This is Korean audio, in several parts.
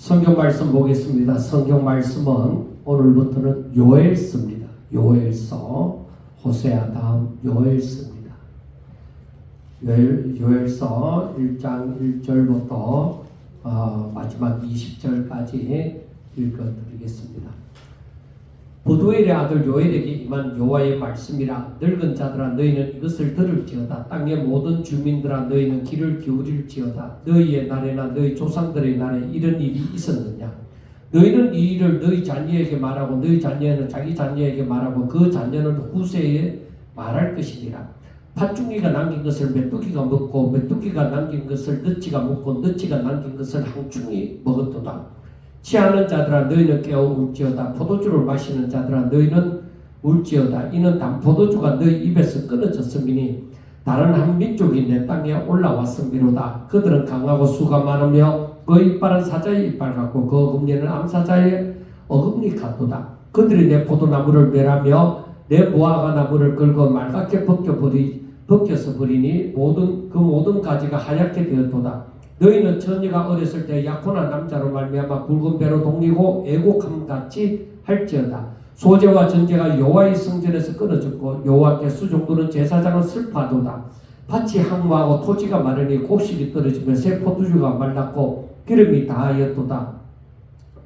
성경 말씀 보겠습니다. 성경 말씀은 오늘부터는 요엘서입니다. 요엘서, 호세아 다음 요엘서입니다. 요엘서 1장 1절부터 마지막 20절까지 읽어드리겠습니다. 부두엘의 아들 요엘에게 임한 여호와의 말씀이라. 늙은 자들아 너희는 이것을 들을지어다. 땅의 모든 주민들아 너희는 귀를 기울일지어다. 너희의 날에나 너희 조상들의 날에 이런 일이 있었느냐. 너희는 이 일을 너희 자녀에게 말하고 너희 자녀는 자기 자녀에게 말하고 그 자녀는 후세에 말할 것이니라. 팥중이가 남긴 것을 메뚜기가 먹고 메뚜기가 남긴 것을 너치가 먹고 너치가 남긴 것을 항충이 먹었도다. 취하는 자들아 너희는 깨어 울지어다. 포도주를 마시는 자들아 너희는 울지어다. 이는 담포도주가 너희 입에서 끊어졌음이니 다른 한 민족이 내 땅에 올라왔음이로다. 그들은 강하고 수가 많으며 그 이빨은 사자의 이빨 같고 그 어금니는 암사자의 어금니 같도다. 그들이 내 포도나무를 멸하며 내 무화과 나무를 긁어 말갛게 벗겨서 버리니 그 모든 가지가 하얗게 되었도다. 너희는 처녀가 어렸을 때 약혼한 남자로 말미암아 굵은 배로 동리고 애곡함같이 할지어다. 소재와 전제가 여호와의 성전에서 끊어졌고 여호와께 수종드는 제사장은 슬퍼하도다. 밭이 항무하고 토지가 마르니 곡식이 떨어지며 새 포도주가 말랐고 기름이 다하였도다.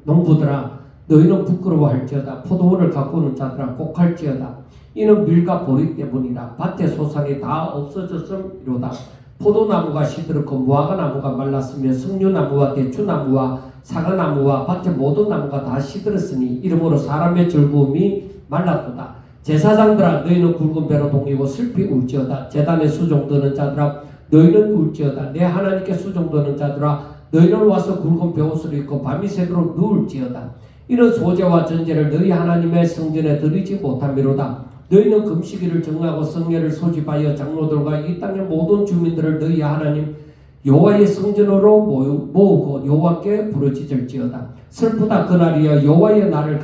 농부들아 너희는 부끄러워할지어다. 포도원을 가꾸는 자들아 곡할지어다. 이는 밀과 보리 때문이라. 밭의 소산이 다 없어졌음이로다. 포도나무가 시들었고 무화과 나무가 말랐으며 석류나무와 대추나무와 사과나무와 밭의 모든 나무가 다 시들었으니 이러므로 사람의 즐거움이 말랐도다. 제사장들아 너희는 굵은 배로 동이고 슬피 울지어다. 제단에 수종드는 자들아 너희는 울지어다. 내 하나님께 수종드는 자들아 너희는 와서 굵은 베옷을 입고 밤이 새도록 누울지어다. 이런 소재와 전제를 너희 하나님의 성전에 드리지 못함이로다. 너희는 금식일을 정하고 성례를 소집하여 장로들과 이 땅의 모든 주민들을 너희 하나님 여호와의 성전으로 모으고 여호와께 부르짖을지어다. 슬프다 그날이여 여호와의 날이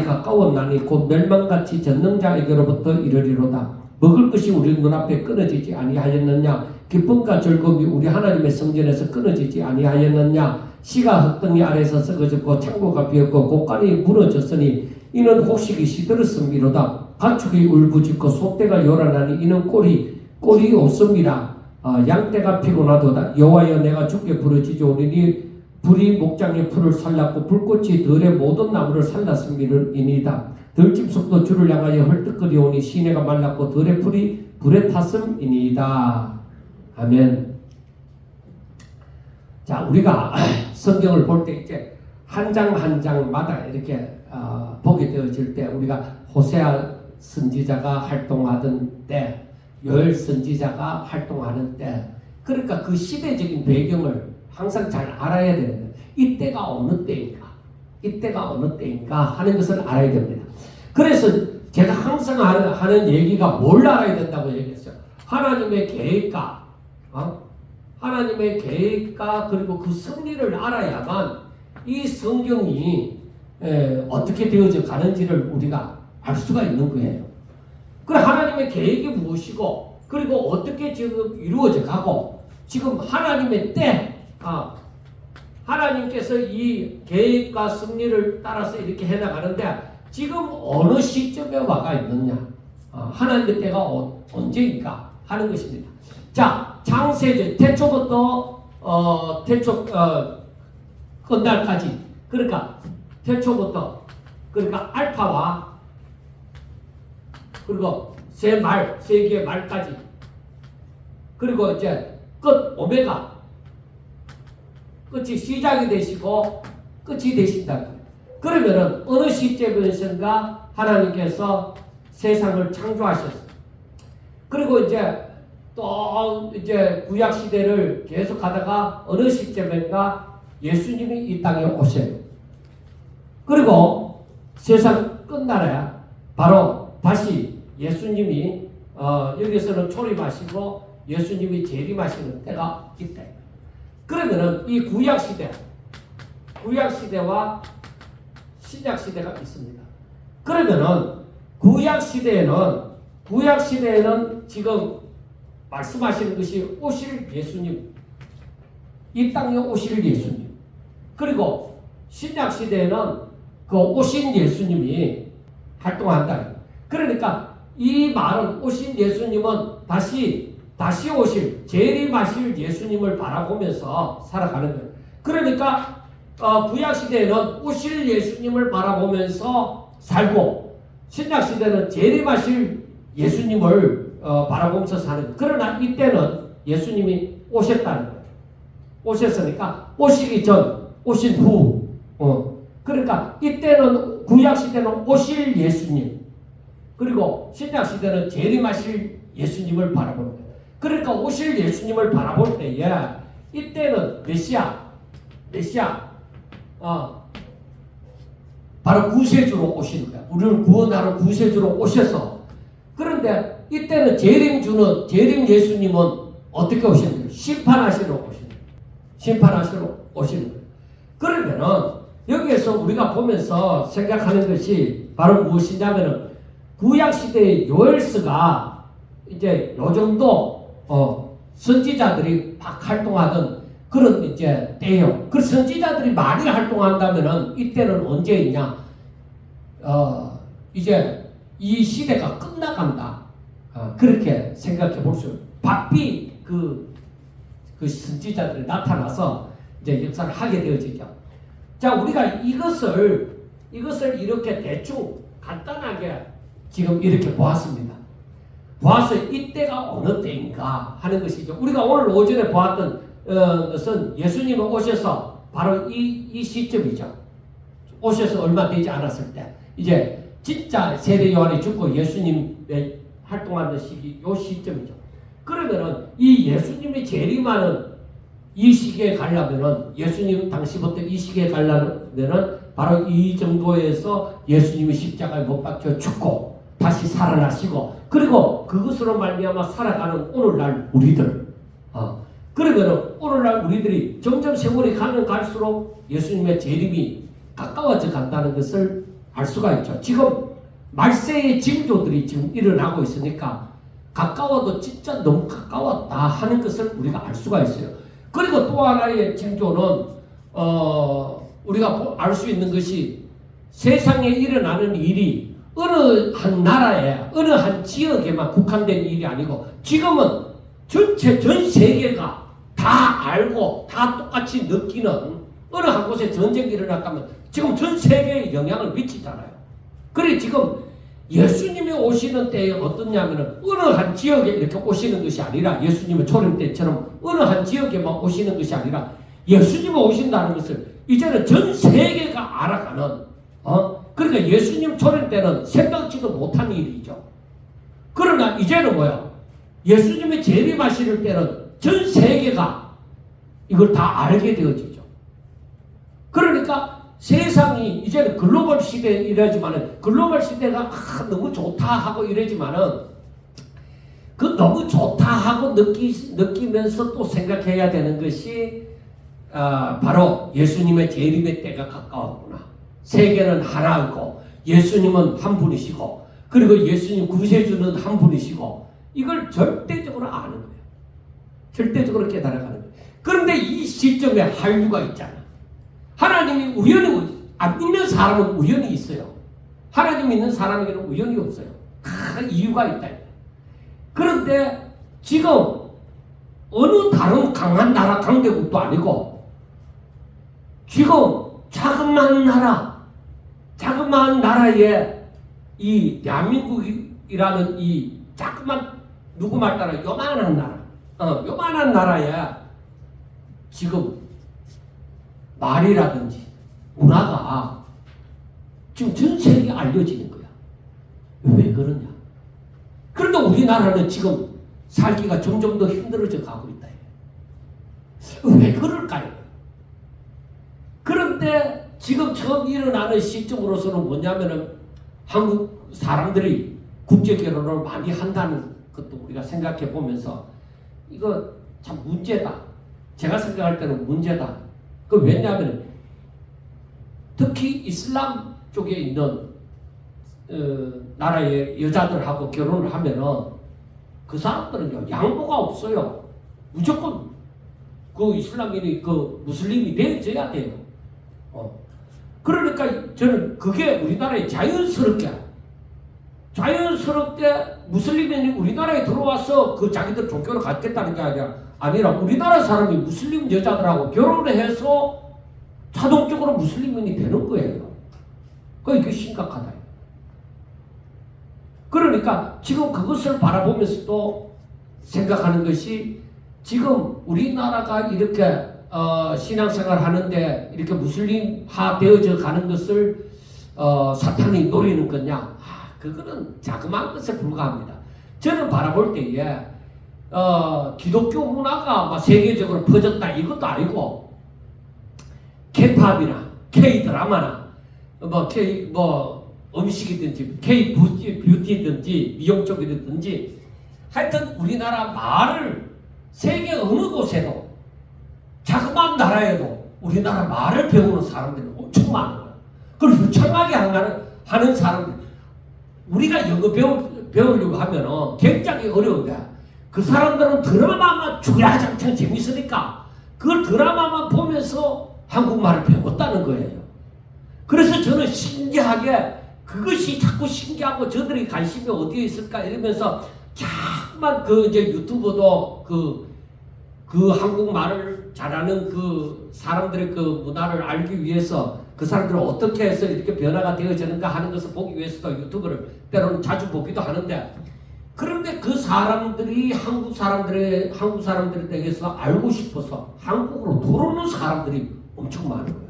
가까웠나니 곧 멸망같이 전능자에게로부터 이르리로다. 먹을 것이 우리 눈앞에 끊어지지 아니하였느냐. 기쁨과 즐거움이 우리 하나님의 성전에서 끊어지지 아니하였느냐. 씨가 흙덩이 아래서 썩어졌고 창고가 비었고 곳간이 무너졌으니 이는 곡식이 시들었음이로다. 가축이 울부짖고 소떼가 요란하니 이는 꼴이 없음이라. 양떼가 피곤하도다. 여호와여 내가 주께 부르짖으오니 불이 목장의 풀을 살랐고 불꽃이 들의 모든 나무를 살랐음이니이다. 들짐승도 주를 향하여 헐떡거리오니 시내가 말랐고 들의 풀이 불에 탔음이니이다. 아멘. 자, 우리가 성경을 볼 때 이제 한 장 한 장마다 이렇게 보게 되어질 때 우리가 호세아 선지자가 활동하던 때, 요엘 선지자가 활동하는 때, 그러니까 그 시대적인 배경을 항상 잘 알아야 되는 거예요. 이때가 어느 때인가 하는 것을 알아야 됩니다. 그래서 제가 항상 하는 얘기가 뭘 알아야 된다고 얘기했어요. 하나님의 계획과 하나님의 계획과 그리고 그 섭리를 알아야만 이 성경이 어떻게 되어져 가는지를 우리가 알 수가 있는 거예요. 그 하나님의 계획이 무엇이고 그리고 어떻게 지금 이루어져 가고 지금 하나님의 때 하나님께서 이 계획과 섭리를 따라서 이렇게 해나가는데 지금 어느 시점에 와가 있느냐 하나님의 때가 언제인가 하는 것입니다. 자, 창세절 태초부터 태초 끝날까지 그러니까 태초부터 그러니까 알파와 그리고 세 개의 말까지 그리고 이제 끝 오메가 끝이 시작이 되시고 끝이 되신다. 그러면은 어느 시점에선가 하나님께서 세상을 창조하셨어요. 그리고 이제 또 이제 구약 시대를 계속 가다가 어느 시점인가 예수님이 이 땅에 오셔요. 그리고 세상 끝나라야 바로 다시 예수님이 여기서는 초림하시고 예수님이 재림하시는 때가 있다. 그러면은 이 구약 시대와 신약 시대가 있습니다. 그러면은 구약 시대에는 지금 말씀하시는 것이 오실 예수님, 이 땅에 오실 예수님. 그리고 신약 시대에는 그 오신 예수님이 활동한다. 그러니까 이 말은 오신 예수님은 다시 오실 재림하실 예수님을 바라보면서 살아가는 거예요. 그러니까 구약 시대에는 오실 예수님을 바라보면서 살고 신약 시대는 재림하실 예수님을 바라보면서 사는 거예요. 그러나 이때는 예수님이 오셨다는 거예요. 오셨으니까 오시기 전, 오신 후. 그러니까 이때는 구약 시대는 오실 예수님, 그리고 신약 시대는 재림하실 예수님을 바라보는 거예요. 그러니까 오실 예수님을 바라볼 때에 이때는 메시아 바로 구세주로 오시는 거야. 우리를 구원하러 구세주로 오셔서, 그런데 이때는 재림 예수님은 어떻게 오시는 거예요? 심판하시러 오시는 거예요. 심판하시러 오시는 거예요. 그러면은 여기에서 우리가 보면서 생각하는 것이 바로 무엇이냐면은 구약 시대의 요엘서가 이제 요 정도 선지자들이 막 활동하던 그런 이제 때예요. 그 선지자들이 많이 활동한다면은 이때는 언제이냐? 이제 이 시대가 끝나간다. 그렇게 생각해 볼 수. 바삐 그 선지자들이 나타나서 이제 역사를 하게 되어지죠. 자, 우리가 이것을 이렇게 대충 간단하게 지금 이렇게 보았습니다. 보아서 이때가 어느 때인가 하는 것이죠. 우리가 오늘 오전에 보았던 것은 예수님이 오셔서 바로 이 시점이죠. 오셔서 얼마 되지 않았을 때 이제 진짜 세례 요한이 죽고 예수님의 활동하는 시기 요 시점이죠. 그러면은 이 예수님이 재림하는 이 시기에 가려면은 예수님 당시부터 이 시기에 가려면은 바로 이 정도에서 예수님이 십자가에 못 박혀 죽고 다시 살아나시고 그리고 그것으로 말미암아 살아가는 오늘날 우리들. 그러면은 오늘날 우리들이 점점 세월이 가면 갈수록 예수님의 재림이 가까워져 간다는 것을 알 수가 있죠. 지금 말세의 징조들이 지금 일어나고 있으니까 가까워도 진짜 너무 가까웠다 하는 것을 우리가 알 수가 있어요. 그리고 또 하나의 징조는 우리가 알 수 있는 것이 세상에 일어나는 일이 어느 한 나라에 어느 한 지역에만 국한된 일이 아니고 지금은 전체 전 세계가 다 알고 다 똑같이 느끼는 어느 한 곳에 전쟁이 일어났다면 지금 전 세계에 영향을 미치잖아요. 그래 지금 예수님이 오시는 때에 어떻냐면은 어느 한 지역에 이렇게 오시는 것이 아니라 예수님의 초림 때처럼 어느 한 지역에만 오시는 것이 아니라 예수님이 오신다는 것을 이제는 전 세계가 알아가는 그러니까 예수님 초림 때는 생각지도 못한 일이죠. 그러나 이제는 뭐야? 예수님이 재림하실 때는 전 세계가 이걸 다 알게 되어지죠. 그러니까 세상이 이제는 글로벌 시대에 이러지만은 글로벌 시대가 너무 좋다 하고 이러지만은 그 너무 좋다 하고 느끼면서 또 생각해야 되는 것이 바로 예수님의 재림의 때가 가까웠구나. 세계는 하나이고 예수님은 한 분이시고 그리고 예수님 구세주는 한 분이시고 이걸 절대적으로 아는 거예요. 절대적으로 깨달아가는 거예요. 그런데 이 시점에 한류가 있잖아. 하나님이 우연히 안 믿는 사람은 우연히 있어요. 하나님 믿는 사람에게는 우연이 없어요. 큰 이유가 있다. 그런데 지금 어느 다른 강한 나라 강대국도 아니고 지금 자그마한 나라에 이 대한민국이라는 이 자그만 누구 말 따라 요만한 나라, 요만한 나라에 지금 말이라든지 문화가 지금 전 세계에 알려지는 거야. 왜 그러냐? 그런데 우리나라는 지금 살기가 점점 더 힘들어져 가고 있다. 왜 그럴까요? 그런데 지금 처음 일어나는 시점으로서는 뭐냐면은 한국 사람들이 국제 결혼을 많이 한다는 것도 우리가 생각해 보면서 이거 참 문제다. 제가 생각할 때는 문제다. 그 왜냐하면 특히 이슬람 쪽에 있는 나라의 여자들하고 결혼을 하면은 그 사람들은요 양보가 없어요. 무조건 그 이슬람인이 그 무슬림이 되어져야 돼요. 그러니까 저는 그게 우리나라에 자연스럽게 무슬림인이 우리나라에 들어와서 그 자기들 종교를 갖겠다는 게 아니라 우리나라 사람이 무슬림 여자들하고 결혼을 해서 자동적으로 무슬림인이 되는 거예요. 그러니까 이게 심각하다. 그러니까 지금 그것을 바라보면서도 생각하는 것이 지금 우리나라가 이렇게 신앙생활 하는데 이렇게 무슬림화 되어져 가는 것을 사탄이 노리는 거냐? 그거는 자그마한 것에 불과합니다. 저는 바라볼 때에 기독교 문화가 막 세계적으로 퍼졌다 이것도 아니고 K-팝이나 K-드라마나 음식이든지 K-뷰티든지 미용 쪽이든지 하여튼 우리나라 말을 세계 어느 곳에도 자그마한 나라에도 우리나라 말을 배우는 사람들이 엄청 많아요. 그리고 유창하게 하는 사람들 우리가 영어 배우려고 하면은 굉장히 어려운데 그 사람들은 드라마만 주야장창 재밌으니까 그걸 드라마만 보면서 한국말을 배웠다는 거예요. 그래서 저는 신기하게 그것이 자꾸 신기하고 저들이 관심이 어디에 있을까 이러면서 자꾸만 이제 유튜브도 그 한국말을 잘하는 그 사람들의 그 문화를 알기 위해서 그 사람들은 어떻게 해서 이렇게 변화가 되어지는가 하는 것을 보기 위해서도 유튜브를 때로는 자주 보기도 하는데 그런데 그 사람들이 한국 사람들에 대해서 알고 싶어서 한국으로 들어오는 사람들이 엄청 많은 거예요.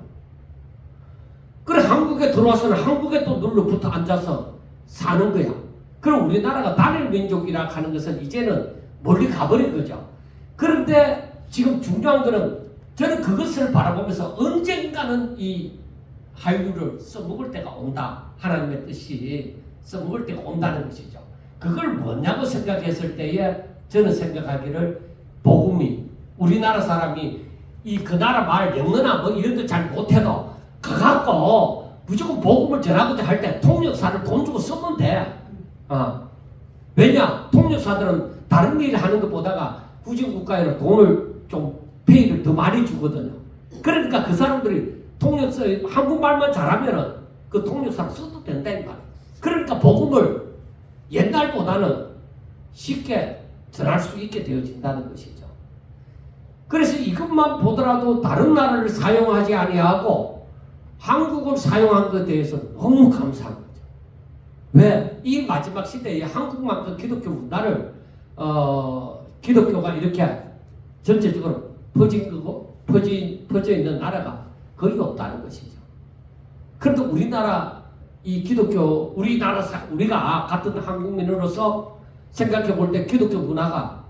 그래 한국에 들어와서는 한국에 또 눌러붙어 앉아서 사는 거야. 그럼 우리나라가 단일 민족이라 하는 것은 이제는 멀리 가버린 거죠. 그런데 지금 중요한 거는 저는 그것을 바라보면서 언젠가는 이 한류를 써먹을 때가 온다. 하나님의 뜻이 써먹을 때가 온다는 것이죠. 그걸 뭐냐고 생각했을 때에 저는 생각하기를 복음이 우리나라 사람이 그 나라 말 영어나 뭐 이런 거 잘 못해도 가갖고 무조건 복음을 전하고자 할 때 통역사를 돈 주고 쓰면 돼. 왜냐? 통역사들은 다른 일을 하는 것보다가 후진국가에는 돈을 좀 페이를 더 많이 주거든요. 그러니까 그 사람들이 통역사 한국말만 잘하면은 그 통역사를 써도 된다 이 말이에요. 그러니까 복음을 옛날보다는 쉽게 전할 수 있게 되어진다는 것이죠. 그래서 이것만 보더라도 다른 나라를 사용하지 아니하고 한국을 사용한 것에 대해서 너무 감사한 거죠. 왜? 이 마지막 시대에 한국만큼 기독교 문화를 기독교가 이렇게 전체적으로 퍼져 있는 나라가 거의 없다는 것이죠. 그런데 우리나라 이 기독교 우리가 같은 한국민으로서 생각해 볼 때 기독교 문화가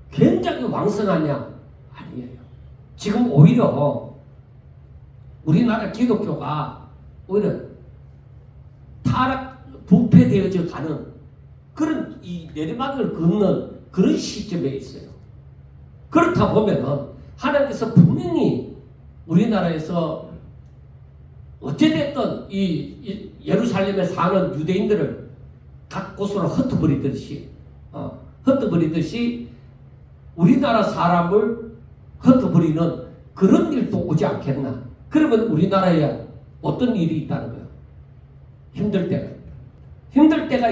굉장히 왕성하냐? 아니에요. 지금 오히려 우리나라 기독교가 오히려 부패되어져 가는 그런 이 내리막을 걷는 그런 시점에 있어요. 그렇다 보면은 하나님께서 분명히 우리나라에서 어찌됐든 이 예루살렘에 사는 유대인들을 각 곳으로 흩어버리듯이 우리나라 사람을 흩어버리는 그런 일도 오지 않겠나. 그러면 우리나라에 어떤 일이 있다는 거예요? 힘들 때가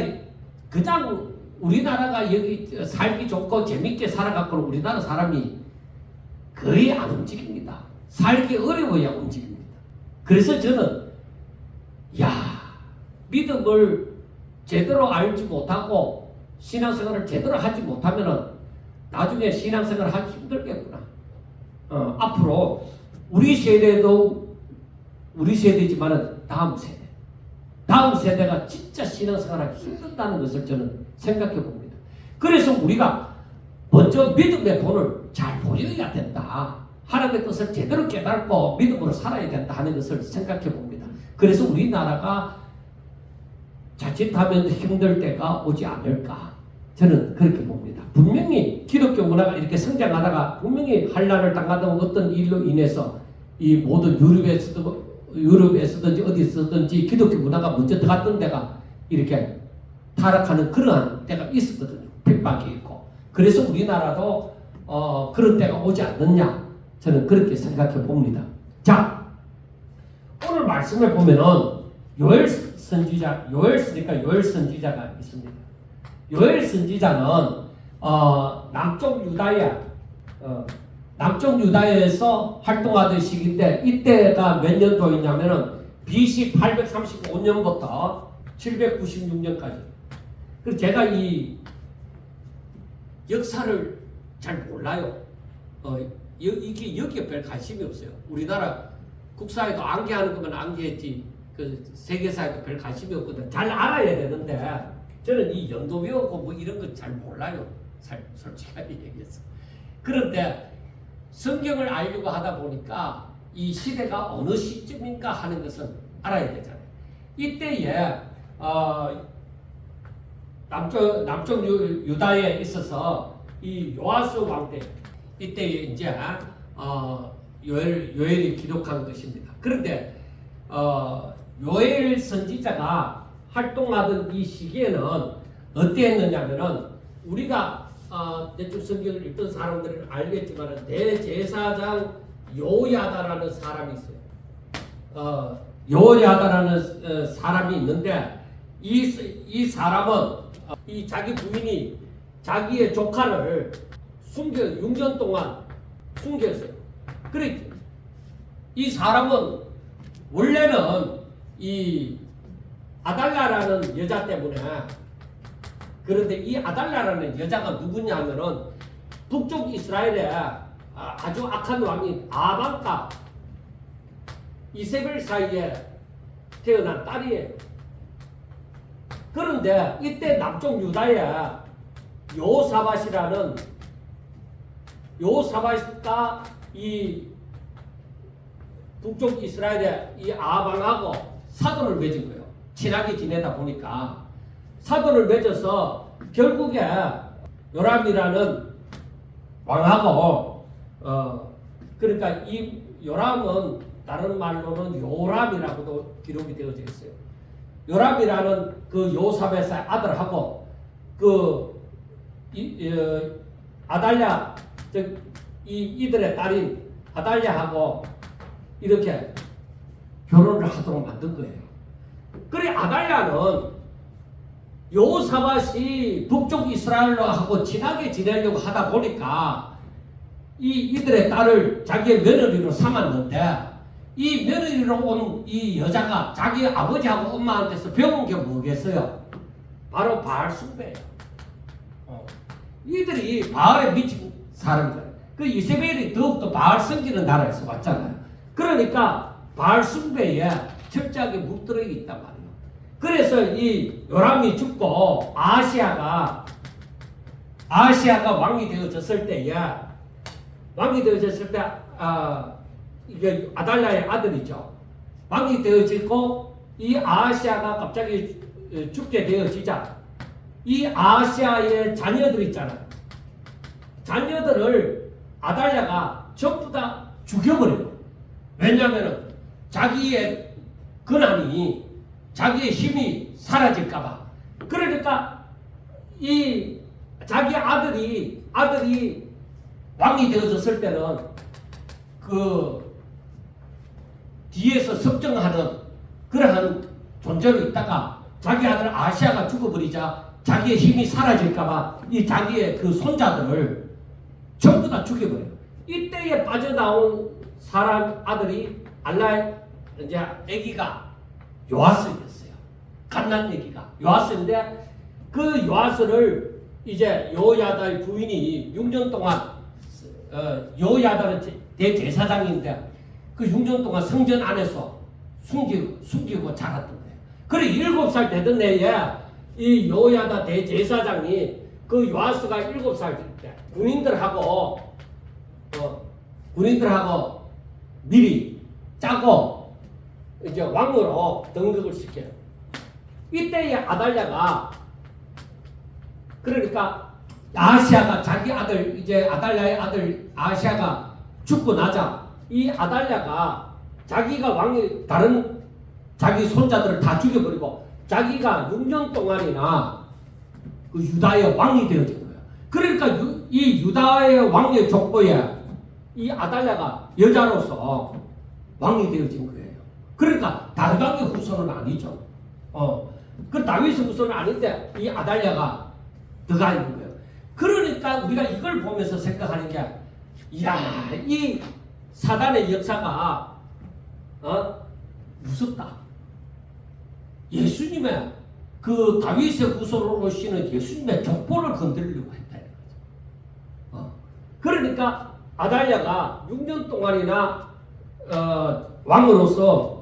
그냥 우리나라가 여기 살기 좋고 재밌게 살아갖고는 우리나라 사람이 거의 안 움직입니다. 살기 어려워야 움직입니다. 그래서 저는 믿음을 제대로 알지 못하고 신앙생활을 제대로 하지 못하면은 나중에 신앙생활을 하기 힘들겠구나. 앞으로 우리 세대지만은 다음 세대가 진짜 신앙생활하기 힘든다는 것을 저는 생각해 봅니다. 그래서 우리가 먼저 믿음의 본을 잘 보여야 된다. 하나님의 뜻을 제대로 깨닫고 믿음으로 살아야 된다 하는 것을 생각해 봅니다. 그래서 우리나라가 자칫하면 힘들 때가 오지 않을까. 저는 그렇게 봅니다. 분명히 기독교 문화가 이렇게 성장하다가 분명히 환란을 당하던 어떤 일로 인해서 이 모든 유럽에서든지 어디서든지 기독교 문화가 먼저 들어갔던 데가 이렇게 타락하는 그러한 때가 있었거든요. 핍박이 있고. 그래서 우리나라도 그런 때가 오지 않느냐. 저는 그렇게 생각해 봅니다. 자, 말씀을 보면은 요엘 선지자가 있습니다. 요엘 선지자는 남쪽 유다에서 활동하던 시기인데 이때가 몇 년도였냐면은 BC 835년부터 796년까지. 그래서 제가 이 역사를 잘 몰라요. 이게 여기에 별 관심이 없어요. 우리나라 국사에도 암기하는 것만 암기했지 그 세계사에도 별 관심이 없거든. 잘 알아야 되는데 저는 이 연도 외우고 뭐 이런 거 잘 몰라요. 솔직하게 얘기해서. 그런데 성경을 알려고 하다 보니까 이 시대가 어느 시점인가 하는 것은 알아야 되잖아요. 이때에 남쪽 유다에 있어서 이 요아스 왕 때 이때에 이제 요엘이 기록한 것입니다. 그런데 요엘 선지자가 활동하던 이 시기에는 어땠느냐면은 우리가 대충 성경을 읽던 사람들은 알겠지만 대제사장 요야다라는 사람이 있어요. 요야다라는 사람이 있는데 이 사람은 이 자기 부인이 자기의 조카를 6년 동안 숨겼어요. 그래 이 사람은 원래는 이 아달랴라는 여자 때문에 그런데 이 아달랴라는 여자가 누구냐면은 북쪽 이스라엘에 아주 악한 왕인 아방과 이세벨 사이에 태어난 딸이에요. 그런데 이때 남쪽 유다에 요사밧가 이 북쪽 이스라엘에 이 아방하고 사돈을 맺은 거예요. 친하게 지내다 보니까 사돈을 맺어서 결국에 요람이라는 왕하고 그러니까 이 요람은 다른 말로는 요람이라고도 기록이 되어져 있어요. 요람이라는 그 요사벳의 아들하고 아달랴 즉 이들의 딸인 아달랴하고 이렇게 결혼을 하도록 만든 거예요. 그래 아달랴는 요사밧이 북쪽 이스라엘로 하고 친하게 지내려고 하다 보니까 이들의 딸을 자기의 며느리로 삼았는데 이 며느리로 온 이 여자가 자기 아버지하고 엄마한테서 배운 게 뭐겠어요? 바로 바알 숭배예요. 이들이 바알에 미친 사람들. 그 이세벨이 더욱더 바알 섬기는 나라에서 왔잖아요. 그러니까 바알 숭배에 철저하게 물들어 있단 말이에요. 그래서 이 요람이 죽고 아하시아가 왕이 되어졌을 때에 이게 아달랴의 아들이죠. 왕이 되어지고 이 아하시아가 갑자기 죽게 되어지자 이 아하시아의 자녀들 있잖아요. 자녀들을 아달랴가 전부 다 죽여버려요. 왜냐하면 자기의 근함이 자기의 힘이 사라질까봐. 그러니까 이 자기 아들이 왕이 되어졌을 때는 그 뒤에서 섭정하는 그러한 존재로 있다가 자기 아들 아시아가 죽어버리자 자기의 힘이 사라질까봐 이 자기의 그 손자들을 전부 다 죽여버려요. 이때에 빠져나온 사람 아들이 이제 아기가 요아스였어요. 갓난 아기가 요아스인데 그 요아스를 이제 요야다의 부인이 6년 동안 요야다는 대제사장인데 그 6년 동안 성전 안에서 숨기고 자랐던 거예요. 그래 7살 되던 해에 이 요야다 대제사장이 그 요아스가 7살 때 군인들하고 미리 짜고 이제 왕으로 등극을 시켜요. 이때에 아달랴가 그러니까 아하시아가 자기 아들 이제 아달랴의 아들 아하시아가 죽고 나자 이 아달랴가 자기가 왕이 다른 자기 손자들을 다 죽여버리고 자기가 6년 동안이나 그 유다의 왕이 되어진 거예요. 그러니까 이 유다의 왕의 족보에 이 아달랴가 여자로서 왕이 되어진 거예요. 그러니까 다윗왕의 후손은 아니죠. 그 다윗의 후손은 아닌데 이 아달랴가 들어가 있는 거예요. 그러니까 우리가 이걸 보면서 생각하는 게, 이야, 이 사단의 역사가 무섭다. 예수님의 그 다윗의 후손으로 오시는 예수님의 족보를 건드리려고 했다는 거죠. 그러니까 아달랴가 6년 동안이나 왕으로서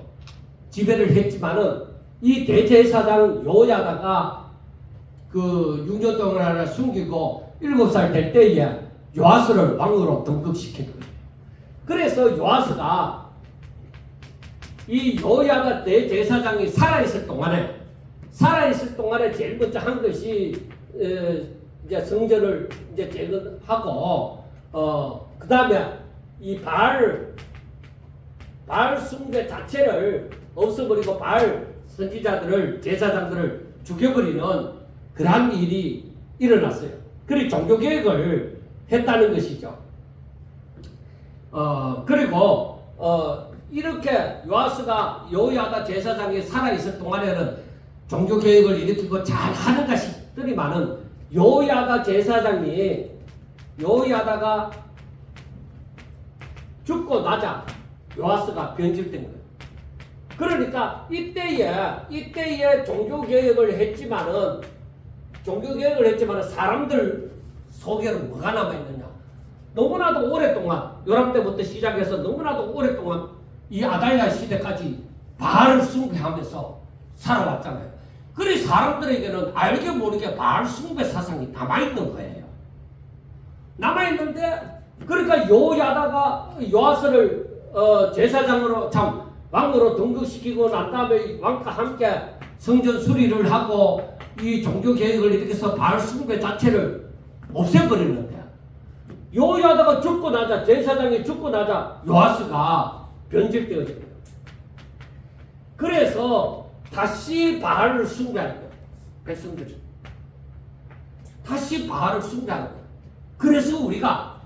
지배를 했지만은 이 대제사장 요야다가 그 6년 동안 숨기고 7살 될 때에 요아스를 왕으로 등극시킨 거예요. 그래서 요아스가 이 요야다 대제사장이 살아있을 동안에 제일 먼저 한 것이 이제 성전을 이제 재건하고 그 다음에 이 바알 숭배 자체를 없애버리고 바알 선지자들을 제사장들을 죽여버리는 그러한 일이 일어났어요. 그리고 종교개혁을 했다는 것이죠. 그리고 이렇게 요아스가 요야다 제사장이 살아있을 동안에는 종교개혁을 일으키고 잘하는가 싶더니만은 요야다 제사장이 요야다가 죽고 나자 요아스가 변질된 거예요. 그러니까 이때에 종교개혁을 했지만은 사람들 속에는 뭐가 남아있느냐. 너무나도 오랫동안 요람 때부터 시작해서 너무나도 오랫동안 이 아달랴 시대까지 바알을 숭배하면서 살아왔잖아요. 그래 사람들에게는 알게 모르게 바알 숭배 사상이 남아있는 거예요. 남아있는데 그러니까 요야다가 요아스를 제사장으로 왕으로 등극시키고 난 다음에 왕과 함께 성전 수리를 하고 이 종교개혁을 이렇게 해서 바알 숭배 자체를 없애버리는데, 요야다가 죽고 나자, 제사장이 죽고 나자 요아스가 변질되어진 거예요. 그래서 다시 바알을 숭배하는 거예요. 백성들이 다시 바알을 숭배하는 거예요. 그래서 우리가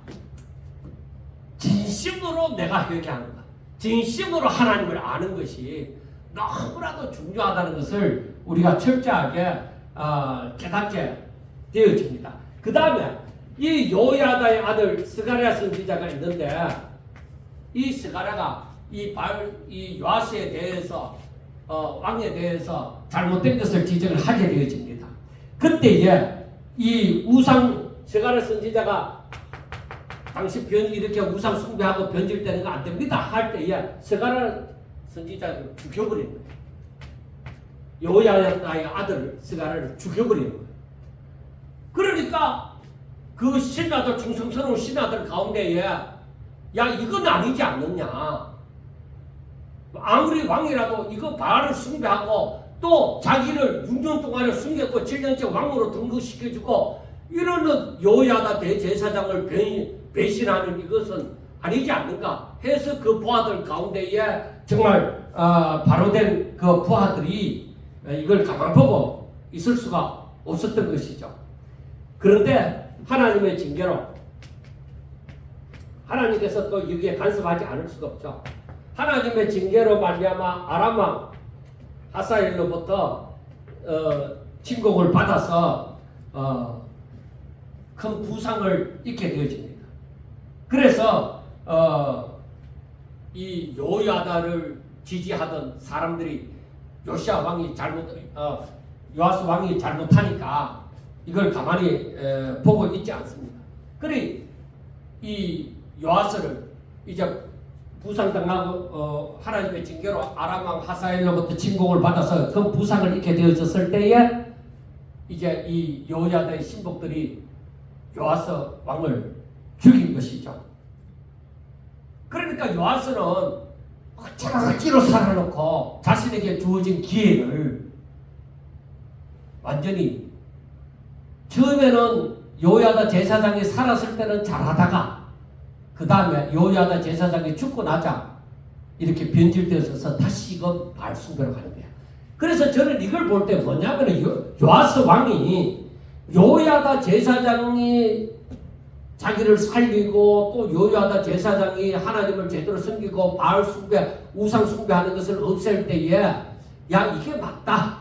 진심으로 내가 회개하는 것, 진심으로 하나님을 아는 것이 너무나도 중요하다는 것을 우리가 철저하게 깨닫게 되어집니다. 그 다음에 이 요야다의 아들 스가랴 선지자가 있는데, 이 스가랴가 이 요아스에 대해서 왕에 대해서 잘못된 것을 지적을 하게 되어집니다. 그때에 이 스가랴 선지자가 당시 이렇게 우상 숭배하고 변질되는 거 안 됩니다 할 때에 스가랴 선지자를 죽여버리는 거예요. 요야다의 아들 스가랴를 죽여버리는 거예요. 그러니까 그 신하들, 충성스러운 신하들 가운데에 야 이건 아니지 않느냐, 아무리 왕이라도 이거 바알을 숭배하고 또 자기를 6년 동안에 숨겼고 7년째 왕으로 등극시켜주고 이러는 요야다 대제사장을 배신하는 이것은 아니지 않는가 해서 그 부하들 가운데에 정말 바로된 그 부하들이 이걸 가만 보고 있을 수가 없었던 것이죠. 그런데 하나님의 징계로 하나님께서 또 여기에 간섭하지 않을 수가 없죠. 하나님의 징계로 말미암아 아람 왕 하사엘로부터 침공을 받아서 큰 부상을 입게 되어집니다. 그래서 이 요야다를 지지하던 사람들이 요아스 왕이 잘못하니까 이걸 가만히 보고 있지 않습니다. 그래 이 요아스를 이제 부상당하고 하나님의 징계로 아람 왕 하사엘로부터 침공을 받아서 그 부상을 입게 되어졌을 때에 이제 이 요야다의 신복들이 요아스 왕을 죽인 것이죠. 그러니까 요아스는 억지로 살아놓고 자신에게 주어진 기회를 완전히, 처음에는 요야다 제사장이 살았을 때는 잘하다가 그 다음에 요야다 제사장이 죽고 나자 이렇게 변질되어서 다시 이거 바알 숭배로 가는 거야. 그래서 저는 이걸 볼 때 뭐냐면 요아스 왕이 요야다 제사장이 자기를 살리고 또 요야다 제사장이 하나님을 제대로 섬기고 바알 숭배, 우상 숭배하는 것을 없앨 때에 야 이게 맞다.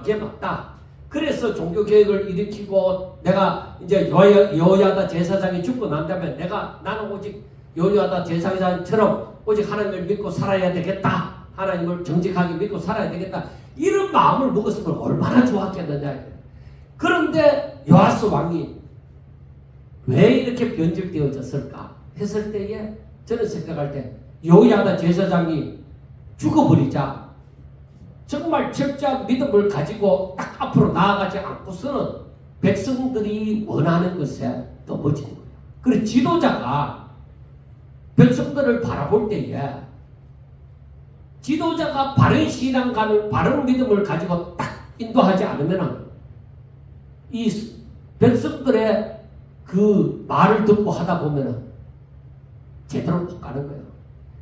이게 맞다. 그래서 종교 개혁을 일으키고 내가 이제 요야다 제사장이 죽고 난 다음에 나는 오직 요야다 제사장처럼 오직 하나님을 믿고 살아야 되겠다. 하나님을 정직하게 믿고 살아야 되겠다. 이런 마음을 먹었으면 얼마나 좋았겠느냐. 그런데 요아스 왕이 왜 이렇게 변질되어졌을까 했을 때에 저는 생각할 때 요야다 제사장이 죽어버리자 정말 철저한 믿음을 가지고 딱 앞으로 나아가지 않고서는 백성들이 원하는 것에 넘어지는 거예요. 그리고 지도자가 백성들을 바라볼 때에 지도자가 바른 신앙과는 바른 믿음을 가지고 딱 인도하지 않으면 이 백성들의 그 말을 듣고 하다 보면 제대로 못 가는 거예요.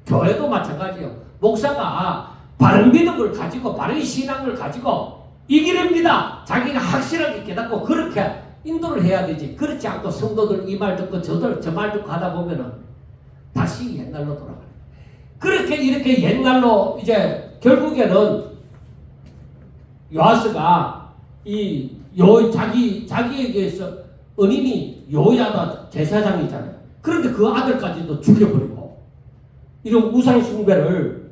교회도 마찬가지예요. 목사가 바른 믿음을 가지고 바른 신앙을 가지고 이 길입니다. 자기가 확실하게 깨닫고 그렇게 인도를 해야 되지. 그렇지 않고 성도들 이 말 듣고 저 말 듣고 하다 보면은 다시 옛날로 돌아가요. 그렇게 이렇게 옛날로 이제 결국에는 요아스가 자기에게서 은인이 요야다 제사장이잖아요. 그런데 그 아들까지도 죽여버리고 이런 우상 숭배를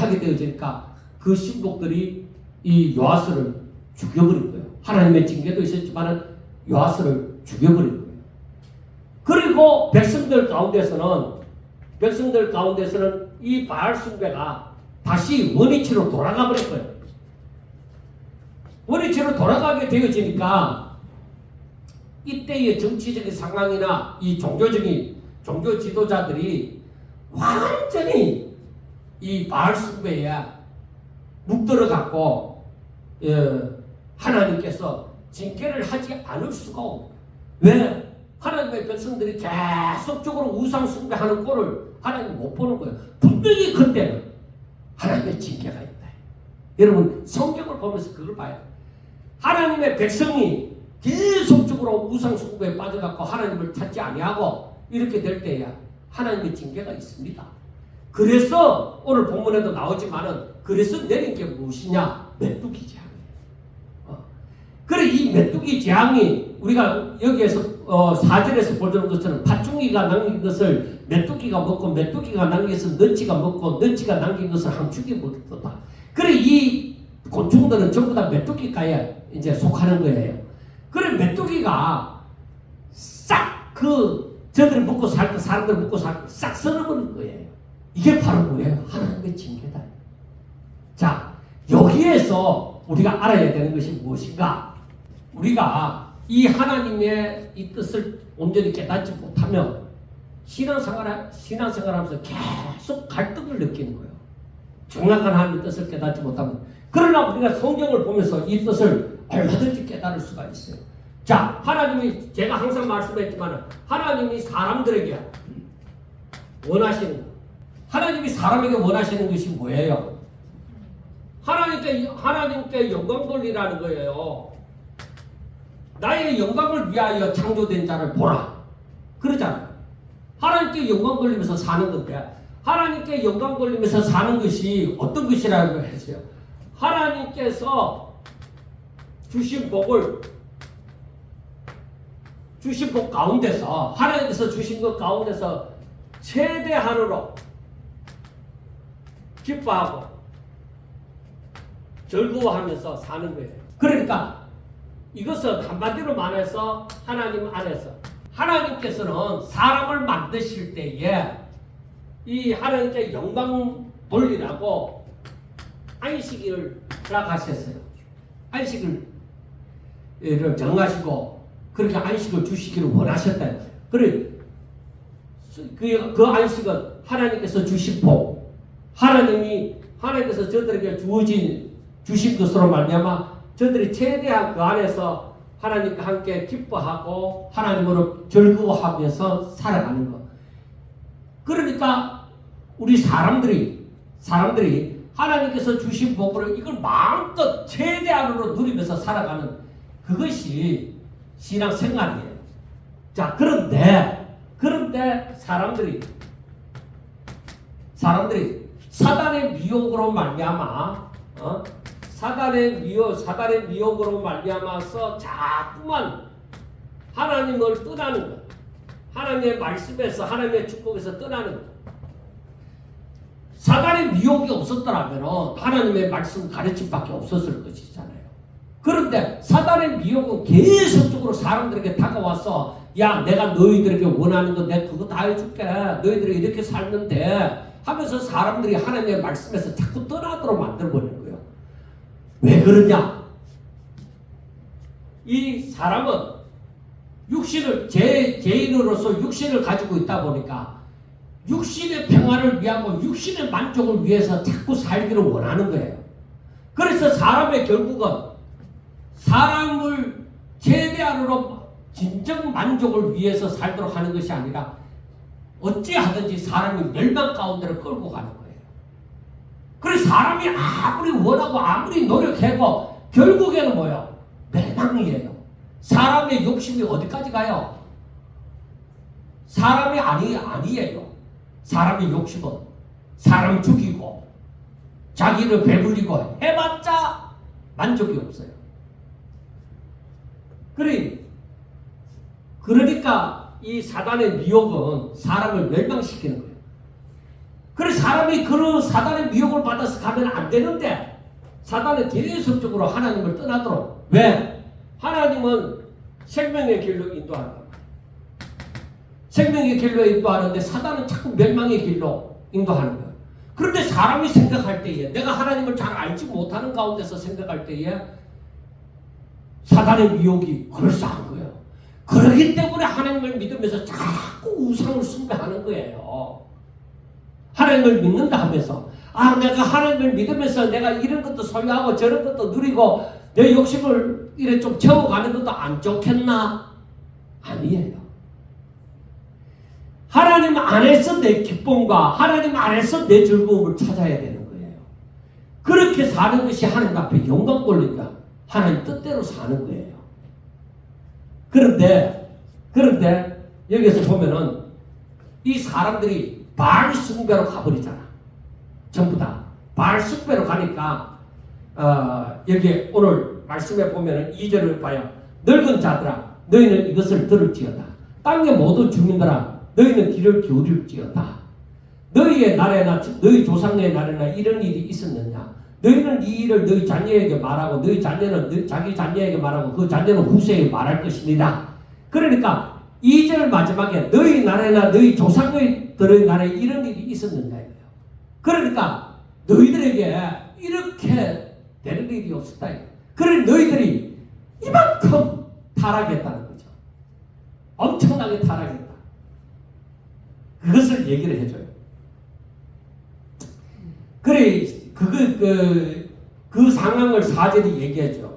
하게 되어지니까 그 신복들이 이 요아스를 죽여버린 거예요. 하나님의 징계도 있었지만 요아스를 죽여버린 거예요. 그리고 백성들 가운데서는 이 바알 숭배가 다시 원위치로 돌아가 버릴 거예요. 원위치로 돌아가게 되어지니까 이때의 정치적인 상황이나 이 종교 지도자들이 완전히 이 바알 숭배에 묵들어갖고 하나님께서 징계를 하지 않을 수가 없어요. 왜? 하나님의 백성들이 계속적으로 우상 숭배하는 꼴을 하나님 못 보는 거예요. 분명히 그때는 하나님의 징계가 있다. 여러분 성경을 보면서 그걸 봐요. 하나님의 백성이 계속적으로 우상 숭배에 빠져갖고 하나님을 찾지 아니하고 이렇게 될 때야 하나님의 징계가 있습니다. 그래서 오늘 본문에도 나오지만은 그래서 내린 게 무엇이냐? 메뚜기 재앙이에요. 그래 이 메뚜기 재앙이 우리가 여기에서 4절에서 보는 것처럼 팥죽이가 남긴 것을 메뚜기가 먹고 메뚜기가 남긴 것을 너치가 먹고 너치가 남긴 것을 항축이 먹었다. 그래 이 곤충들은 전부 다 메뚜기과에 이제 속하는 거예요. 그래 메뚜기가 싹 저들이 먹고 살 거 사람들 먹고 살 거 싹 썰어버린 거예요. 이게 바로 뭐예요? 하나님의 징계다. 자 여기에서 우리가 알아야 되는 것이 무엇인가? 우리가 이 하나님의 이 뜻을 온전히 깨닫지 못하면 신앙생활하면서 계속 갈등을 느끼는 거예요. 정확한 하나님의 뜻을 깨닫지 못하면. 그러나 우리가 성경을 보면서 이 뜻을 얼마든지 깨달을 수가 있어요. 자, 하나님이 제가 항상 말씀했지만 하나님이 사람들에게 원하시는 것. 하나님이 사람에게 원하시는 것이 뭐예요? 하나님께 영광 돌리라는 거예요. 나의 영광을 위하여 창조된 자를 보라. 그러잖아요. 하나님께 영광 돌리면서 사는 건데 하나님께 영광 돌리면서 사는 것이 어떤 것이라고 했어요? 하나님께서 주신 복 가운데서 하나님께서 주신 것 가운데서 최대한으로 기뻐하고 즐거워하면서 사는 거예요. 그러니까 이것은 한마디로 말해서 하나님 안에서 하나님께서는 사람을 만드실 때에 이 하나님께 영광 돌리라고 안식일을 허락하셨어요. 안식을 정하시고 그렇게 안식을 주시기를 원하셨다. 그래 그 안식은 하나님께서 주신 복, 하나님께서 저들에게 주신 것으로 말미암아 저들이 최대한 그 안에서 하나님과 함께 기뻐하고 하나님으로 즐거워하면서 살아가는 것. 그러니까 우리 사람들이 하나님께서 주신 복으로 이걸 마음껏 최대한으로 누리면서 살아가는 그것이 신앙생활이에요. 자, 그런데 사람들이 사단의 미혹으로 말미암아 사단의 미혹으로 말미암아서 자꾸만 하나님을 떠나는 것, 하나님의 말씀에서 하나님의 축복에서 떠나는 것. 사단의 미혹이 없었더라면 하나님의 말씀 가르침밖에 없었을 것이잖아요. 그런데 사단의 미혹은 계속적으로 사람들에게 다가와서 야, 내가 너희들에게 원하는 거 내가 그거 다 해줄게. 너희들이 이렇게 살는데 하면서 사람들이 하나님의 말씀에서 자꾸 떠나도록 만들어버리는 거예요. 왜 그러냐? 이 사람은 육신을 죄인으로서 육신을 가지고 있다 보니까 육신의 평화를 위하고 육신의 만족을 위해서 자꾸 살기를 원하는 거예요. 그래서 사람의 결국은 사람을 최대한으로 진정 만족을 위해서 살도록 하는 것이 아니라 어찌하든지 사람이 멸망 가운데로 끌고 가는 거예요. 그래서 사람이 아무리 원하고 아무리 노력해도 결국에는 뭐예요? 멸망이에요. 사람의 욕심이 어디까지 가요? 사람이 아니에요. 사람의 욕심은 사람 죽이고 자기를 배불리고 해봤자 만족이 없어요. 그러니까 이 사단의 미혹은 사람을 멸망시키는 거예요. 그래서 사람이 그런 사단의 미혹을 받아서 가면 안 되는데 사단은 계속적으로 하나님을 떠나도록. 왜? 하나님은 생명의 길로 인도한다. 생명의 길로 인도하는데 사단은 자꾸 멸망의 길로 인도하는 거예요. 그런데 사람이 생각할 때에 내가 하나님을 잘 알지 못하는 가운데서 생각할 때에 사단의 미혹이 그럴싸한 거예요. 그렇기 때문에 하나님을 믿으면서 자꾸 우상을 숭배하는 거예요. 하나님을 믿는다 하면서 내가 하나님을 믿으면서 내가 이런 것도 소유하고 저런 것도 누리고 내 욕심을 이래 좀 채워가는 것도 안 좋겠나? 아니에요. 하나님 안에서 내 기쁨과 하나님 안에서 내 즐거움을 찾아야 되는 거예요. 그렇게 사는 것이 하나님 앞에 영광 돌린다. 하나님 뜻대로 사는 거예요. 그런데 여기서 보면은 이 사람들이 바알 숭배로 가버리잖아. 전부 다 바알 숭배로 가니까 여기 오늘 말씀에 보면은 2절을 봐요. 늙은 자들아 너희는 이것을 들을지어다. 땅의 모든 주민들아 너희는 귀를 기울일지어다. 너희의 날에나 너희 조상의 날에나 이런 일이 있었느냐? 너희는 이 일을 너희 자녀에게 말하고 너희 자녀는 자기 자녀에게 말하고 그 자녀는 후세에 말할 것이니라. 그러니까 2절 마지막에 너희 날에나 너희 조상들의 날에 이런 일이 있었느냐 이거예요. 그러니까 너희들에게 이렇게 되는 일이 없었다. 그래 너희들이 이만큼 타락했다는 거죠. 엄청나게 타락했다. 그것을 얘기를 해줘요. 그래 그 상황을 4절이 얘기하죠.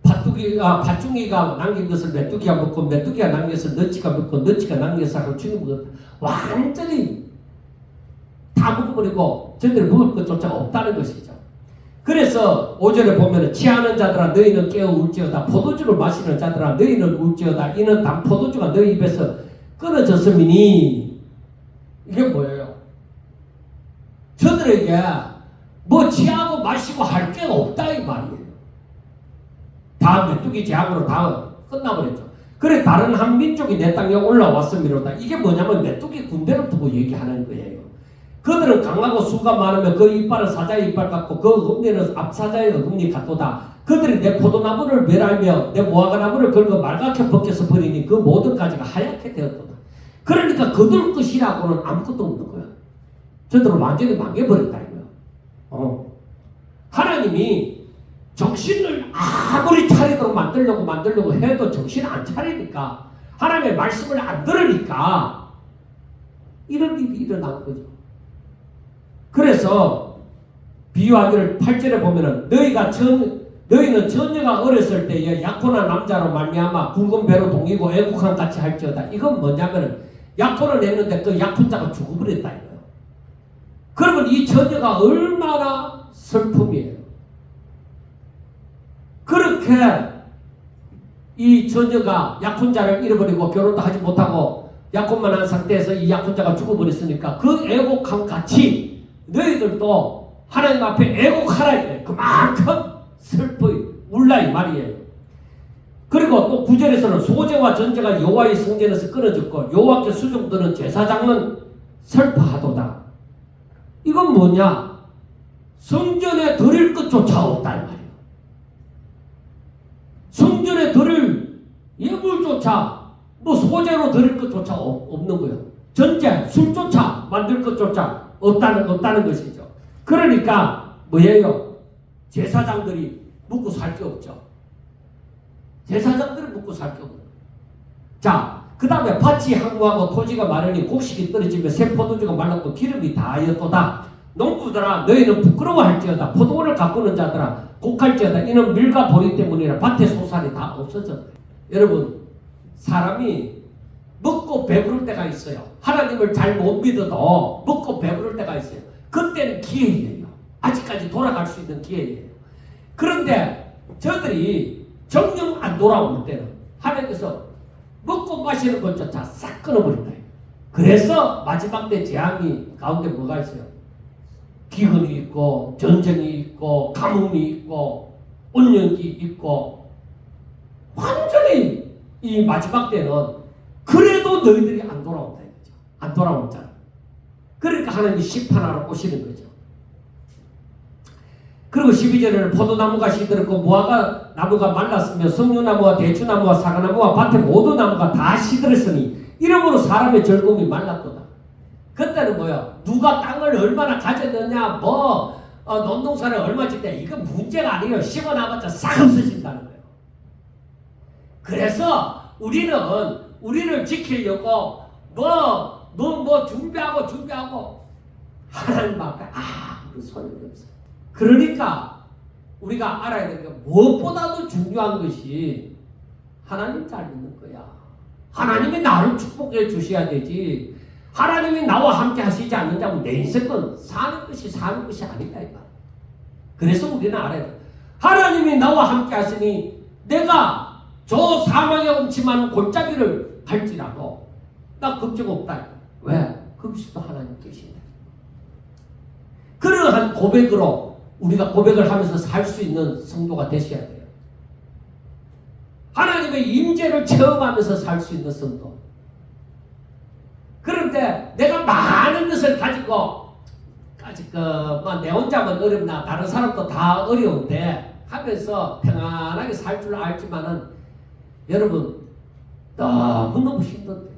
팥중이가 남긴 것을 메뚜기가 먹고 메뚜기가 남긴 것을 너치가 먹고 너치가 남긴 것을 하루충이 먹었다. 완전히 다 먹어버리고 저들이 먹을 것조차 없다는 것이죠. 그래서 5절에 보면 취하는 자들아 너희는 깨어 울지어다. 포도주를 마시는 자들아 너희는 울지어다. 이는 단 포도주가 너희 입에서 끊어졌음이니. 이게 뭐예요? 저들에게 뭐 취하고 마시고 할 게 없다 이 말이에요. 다 메뚜기 제약으로 다 끝나버렸죠. 그래 다른 한 민족이 내 땅에 올라왔음이로다. 이게 뭐냐면 메뚜기 군대를 두고 얘기하는 거예요. 그들은 강하고 수가 많으면 그 이빨은 사자의 이빨 같고 그 어금니는 앞사자의 어금니 같도다. 그들이 내 포도나무를 멸하며 내 무화과나무를 긁어 말갛게 벗겨서 버리니 그 모든 가지가 하얗게 되었도다. 그러니까 그들 것이라고는 아무것도 없는 거야. 저들은 완전히 망해버렸다 이거야. 하나님이 정신을 아무리 차리도록 만들려고 해도 정신 안 차리니까 하나님의 말씀을 안 들으니까 이런 일이 일어난 거죠. 그래서 비유하기를 8절에 보면은 너희는 처녀가 어렸을 때에 약혼한 남자로 말미암아 굵은 배로 동이고 애국한 같이 할지어다. 이건 뭐냐면은 약혼을 했는데 그 약혼자가 죽어버렸다 이거예요. 그러면 이 처녀가 얼마나 슬픔이에요. 그렇게 이 처녀가 약혼자를 잃어버리고 결혼도 하지 못하고 약혼만 한 상태에서 이 약혼자가 죽어버렸으니까 그 애곡함 같이 너희들도 하나님 앞에 애곡하라 이래. 그만큼 슬퍼 울라 이 말이에요. 그리고 또 9절에서는 소제와 전제가 여호와의 성전에서 끊어졌고 여호와께 수종드는 제사장은 슬퍼하도다. 이건 뭐냐? 성전에 드릴 것조차 없다 이 말이에요. 성전에 드릴 예물조차 뭐 소재로 드릴 것조차 없는 거예요. 전제, 술조차 만들 것조차 없다는 것이죠. 그러니까 뭐예요? 제사장들이 먹고 살 게 없죠. 제사장들이 먹고 살 게 없는 거예요. 자, 그 다음에 밭이 항무하고 토지가 마르니 곡식이 떨어지며 새 포도주가 말랐고 기름이 다하였도다. 농부들아 너희는 부끄러워할지어다. 포도원을 가꾸는 자들아 곡할지어다. 이는 밀과 보리 때문이라 밭에 소살이 다 없어졌다. 여러분, 사람이 먹고 배부를 때가 있어요. 하나님을 잘 못 믿어도 먹고 배부를 때가 있어요. 그때는 기회예요. 아직까지 돌아갈 수 있는 기회예요. 그런데 저들이 정령 안 돌아올 때는 하나님께서 먹고 마시는 것조차 싹 끊어버린다. 그래서 마지막 때 재앙이 가운데 뭐가 있어요? 기근이 있고 전쟁이 있고 가뭄이 있고 온년기 있고 완전히 이 마지막 때는 그래도 너희들이 안 돌아온다 이거죠. 안 돌아오잖아. 그러니까 하나님이 심판하러 오시는 거죠. 그리고 12절에는 포도나무가 시들었고 무화과 나무가 말랐으며 석류나무와 대추나무와 사과나무와 밭의 모든 나무가 다 시들었으니 이러므로 사람의 즐거움이 말랐도다. 그때는 뭐야? 누가 땅을 얼마나 가졌느냐, 논농사를 얼마 짓냐, 이건 문제가 아니에요. 심어놔봤자 싹 없어진다는 거예요. 그래서 우리를 지키려고 준비하고 하나님 앞에 아무 소용이 없어요. 그러니까 우리가 알아야 되는 게 무엇보다도 중요한 것이 하나님 잘 믿는 거야. 하나님이 나를 축복해 주셔야 되지. 하나님이 나와 함께 하시지 않는다면 내 인생은 사는 것이 아니다 이거. 그래서 우리는 알아야 돼. 하나님이 나와 함께 하시니 내가 저 사망의 엄침한 골짜기를 갈지라도 나 걱정 없다. 왜? 거기서도 하나님 계신다. 그러한 고백으로 우리가 고백을 하면서 살 수 있는 성도가 되셔야 돼요. 하나님의 임재를 체험하면서 살 수 있는 성도. 그런데 내가 많은 것을 가지고 아직 내 혼자만 어렵나 다른 사람도 다 어려운데 하면서 평안하게 살 줄 알지만은 여러분 너무너무 힘든데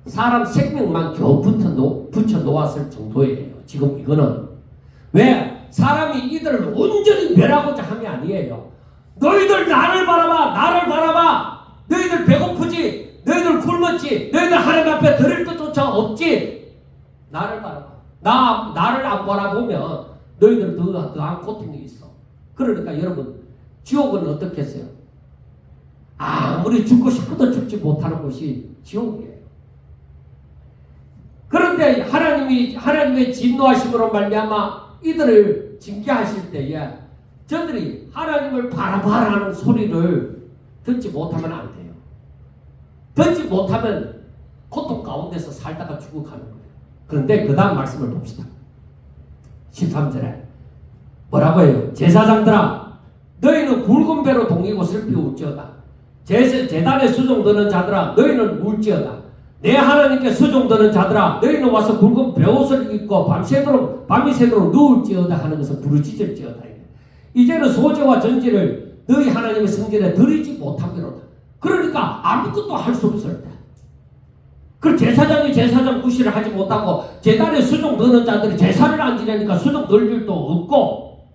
사람 생명만 겨우 붙여 놓았을 정도예요. 지금 이거는 왜 사람이 이들을 온전히 멸하고자 함이 아니에요. 너희들 나를 바라봐. 너희들 배고프지. 너희들 굶었지. 너희들 하나님 앞에 드릴 것조차 없지. 나를 바라봐. 나를 안 바라보면 너희들 더한 고통이 있어. 그러니까 여러분 지옥은 어떻게 했어요? 아무리 죽고 싶어도 죽지 못하는 곳이 지옥이에요. 그런데 하나님의 진노하심으로 말미암아 이들을 징계하실 때에 저들이 하나님을 바라봐라는 소리를 듣지 못하면 안 돼요. 듣지 못하면 고통 가운데서 살다가 죽어가는 거예요. 그런데 그 다음 말씀을 봅시다. 13절에 뭐라고 해요? 제사장들아 너희는 굵은 배로 동이고 슬피 울지어다. 제단에 수종드는 자들아 너희는 울지어다. 내 하나님께 수종드는 자들아 너희는 와서 굵은 베옷을 입고 밤이 새도록 누울지어다 하는 것은 부르짖을지어다. 이제는 소재와 전제를 너희 하나님의 성전에 드리지 못하기로다. 그러니까 아무것도 할 수 없을 때 그 제사장이 제사장 구실을 하지 못하고 제단에 수종드는 자들이 제사를 안 지내니까 수종 들 일도 없고